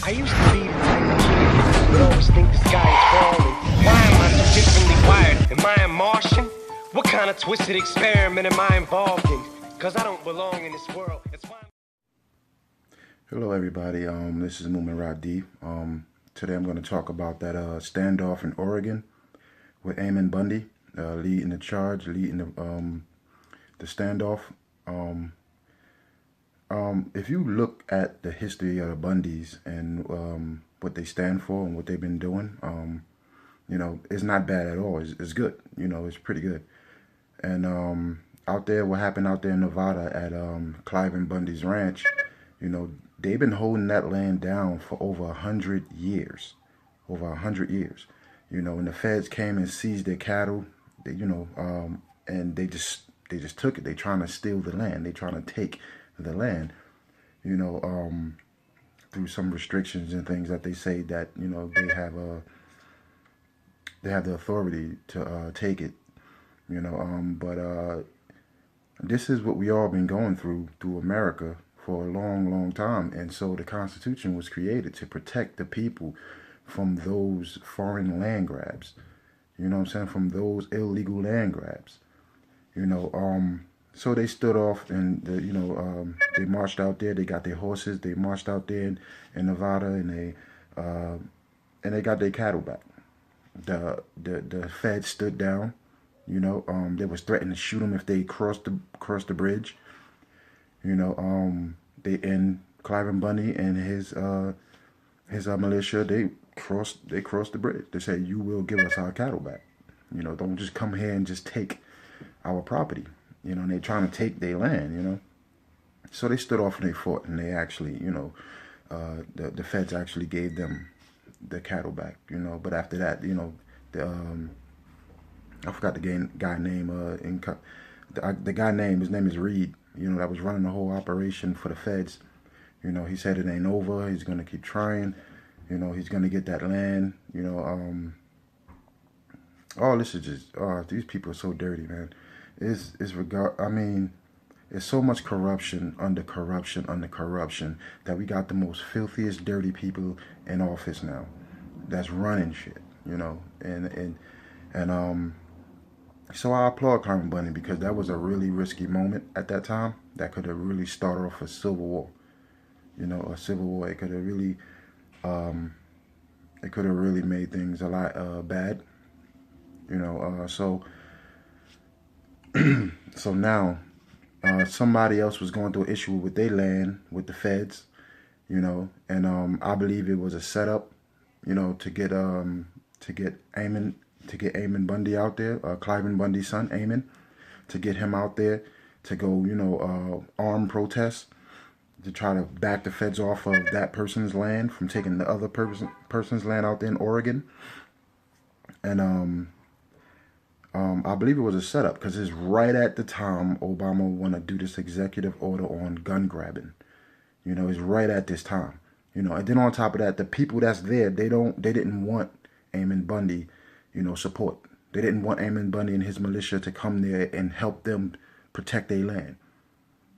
I used to be the type of kid would always think the sky is falling. Why am I so differently wired? Am I a Martian? What kind of twisted experiment am I involved in? Cause I don't belong in this world. That's why Hello everybody, this is Moomin Rod D. Today I'm going to talk about that standoff in Oregon with Ammon Bundy leading the charge, leading the standoff. If you look at the history of the Bundys and what they stand for and what they've been doing, you know, it's not bad at all. It's good. You know, it's pretty good. And out there, what happened out there in Nevada at Clive Bundy's ranch, you know, they've been holding that land down for over 100 years. Over 100 years. You know, when the feds came and seized their cattle, they, you know, and they just took it. They trying to steal the land. They trying to take the land, you know, through some restrictions and things that they say that, you know, they have the authority to take it, you know, but this is what we all been going through America for a long time. And so the Constitution was created to protect the people from those foreign land grabs, you know what I'm saying, from those illegal land grabs, you know. So they stood off and, you know, they marched out there. They got their horses. They marched out there in Nevada, and they got their cattle back. The feds stood down. You know, they was threatening to shoot them if they crossed the bridge. You know, and Clive Bundy and his militia, they crossed the bridge. They said, "You will give us our cattle back. You know, don't just come here and just take our property." You know, and they trying to take their land, you know. So they stood off and they fought, and they actually, you know, the feds actually gave them the cattle back, you know. But after that, you know, I forgot the guy name. The guy name, his name is Reed. You know, that was running the whole operation for the feds. You know, he said it ain't over. He's gonna keep trying. You know, he's gonna get that land. You know, oh, this is just, these people are so dirty, man. I mean, there's so much corruption under corruption that we got the most filthiest, dirty people in office now that's running shit, you know. And so I applaud Ammon Bundy, because that was a really risky moment at that time that could have really started off a civil war, you know, a civil war. It could have really made things a lot bad, you know. So now somebody else was going through an issue with their land with the feds, you know, and I believe it was a setup, you know, to get Ammon Bundy out there, Clive Bundy's son, Ammon, to get him out there to go, you know, armed protests to try to back the feds off of that person's land from taking the other person's land out there in Oregon. And I believe it was a setup, because it's right at the time Obama want to do this executive order on gun grabbing. You know, it's right at this time. You know, and then on top of that, the people that's there, they didn't want Ammon Bundy, you know, support. They didn't want Ammon Bundy and his militia to come there and help them protect their land.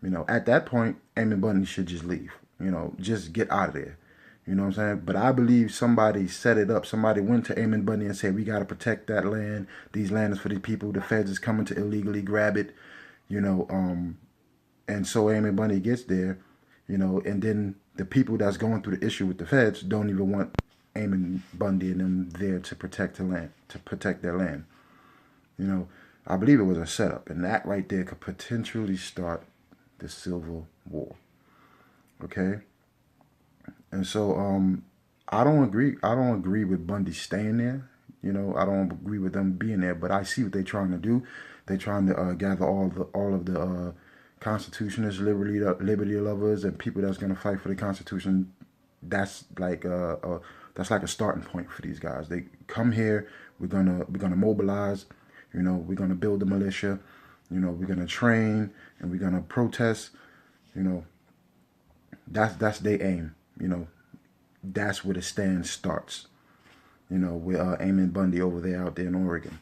You know, at that point, Ammon Bundy should just leave. You know, just get out of there. You know what I'm saying? But I believe somebody set it up. Somebody went to Ammon Bundy and said, "We got to protect that land. These land is for the people. The feds is coming to illegally grab it." You know, and so Ammon Bundy gets there, you know, and then the people that's going through the issue with the feds don't even want Ammon Bundy and them there to protect the land, to protect their land. You know, I believe it was a setup, and that right there could potentially start the Civil War. Okay? And so I don't agree with Bundy staying there. You know, I don't agree with them being there, but I see what they're trying to do. They're trying to gather all of the constitutionists, liberty lovers, and people that's going to fight for the Constitution. That's like a starting point for these guys. They come here. We're gonna mobilize. You know, we're gonna build the militia. You know, we're gonna train and we're gonna protest. You know, that's their aim. You know, that's where the stand starts. You know, with Ammon Bundy over there out there in Oregon.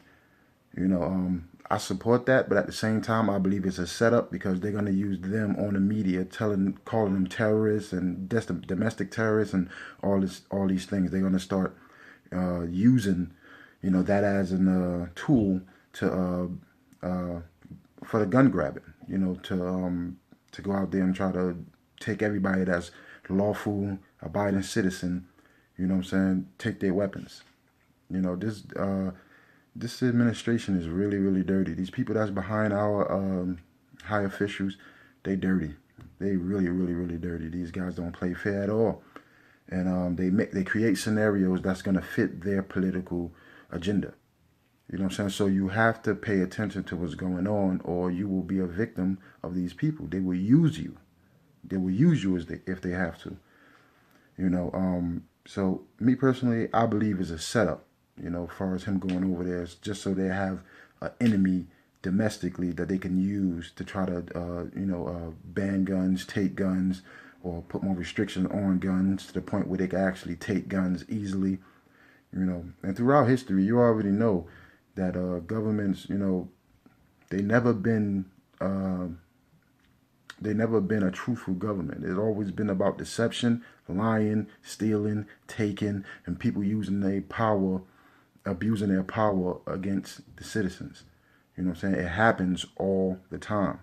You know, I support that, but at the same time, I believe it's a setup because they're going to use them on the media, calling them terrorists and domestic terrorists and all these things. They're going to start using, that as a tool to for the gun grabbing. To go out there and try to take everybody that's lawful, abiding citizen. Take their weapons. This administration is really, really dirty. These people that's behind our high officials, they dirty. They really, really, really dirty. These guys don't play fair at all, and they create scenarios that's gonna fit their political agenda. You know what I'm saying? So you have to pay attention to what's going on, or you will be a victim of these people. They will use you. They will use you if they have to. So me personally, I believe it's a setup. As far as him going over there, it's just so they have an enemy domestically that they can use to try to, ban guns, take guns, or put more restrictions on guns to the point where they can actually take guns easily. And throughout history, you already know that governments, they never been a truthful government. It's always been about deception, lying, stealing, taking, and people using their power, abusing their power against the citizens. You know what I'm saying? It happens all the time.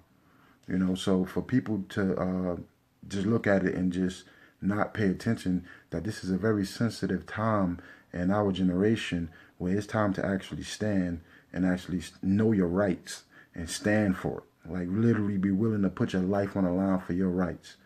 So for people to just look at it and just not pay attention, that this is a very sensitive time in our generation where it's time to actually stand and actually know your rights and stand for it. Like literally be willing to put your life on the line for your rights.